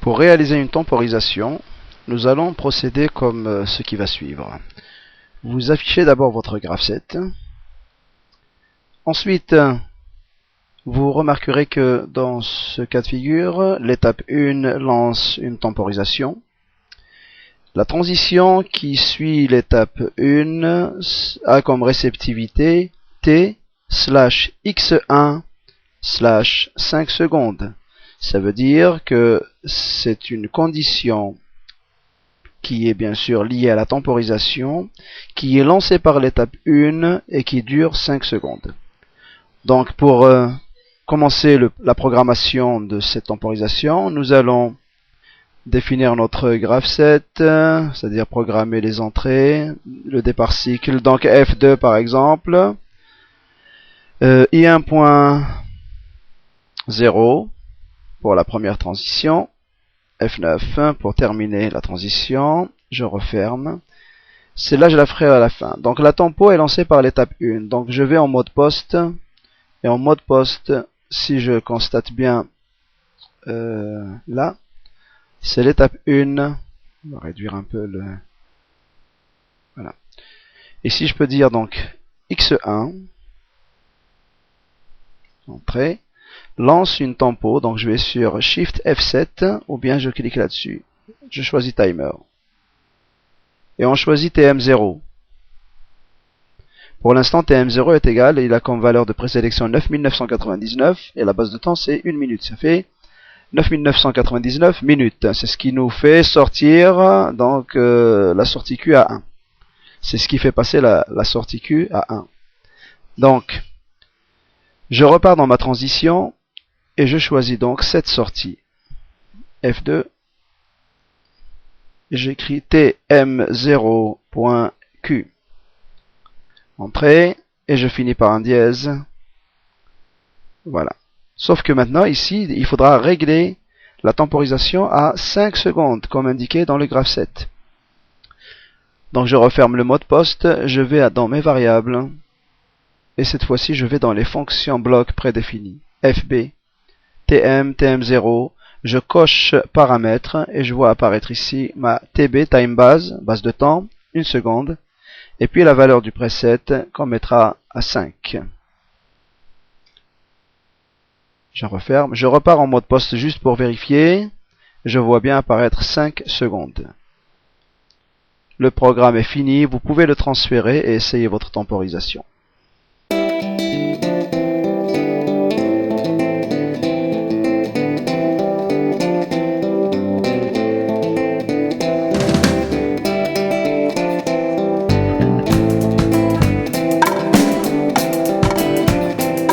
Pour réaliser une temporisation, nous allons procéder comme ce qui va suivre. Vous affichez d'abord votre graphset. Ensuite, vous remarquerez que dans ce cas de figure, l'étape 1 lance une temporisation. La transition qui suit l'étape 1 a comme réceptivité t/x1/5 secondes. Ça veut dire que c'est une condition qui est bien sûr liée à la temporisation, qui est lancée par l'étape 1 et qui dure 5 secondes. Donc pour commencer la programmation de cette temporisation, nous allons définir notre graphset, c'est-à-dire programmer les entrées, le départ cycle, donc F2 par exemple, I1.0 pour la première transition, F9 pour terminer la transition, je referme. Celle-là, je la ferai à la fin. Donc la tempo est lancée par l'étape 1. Donc je vais en mode poste. Et en mode poste, si je constate bien là, c'est l'étape 1. On va réduire un peu le... Voilà. Et si je peux dire donc X1, entrée, lance une tempo, donc je vais sur Shift F7, ou bien je clique là-dessus. Je choisis Timer. Et on choisit TM0. Pour l'instant, TM0 est égal, et il a comme valeur de présélection 9999, et la base de temps c'est 1 minute. Ça fait 9999 minutes. C'est ce qui nous fait sortir donc la sortie Q à 1. C'est ce qui fait passer la sortie Q à 1. Donc, je repars dans ma transition, et je choisis donc cette sortie. F2. Et j'écris TM0.Q. Entrée, et je finis par un dièse. Voilà. Sauf que maintenant, ici, il faudra régler la temporisation à 5 secondes, comme indiqué dans le graphset. Donc je referme le mode poste, je vais dans mes variables, et cette fois-ci, je vais dans les fonctions blocs prédéfinies. FB, TM, TM0, je coche paramètres, et je vois apparaître ici ma TB, time base de temps, 1 seconde, et puis la valeur du preset qu'on mettra à 5. Je referme, je repars en mode poste juste pour vérifier, je vois bien apparaître 5 secondes. Le programme est fini, vous pouvez le transférer et essayer votre temporisation.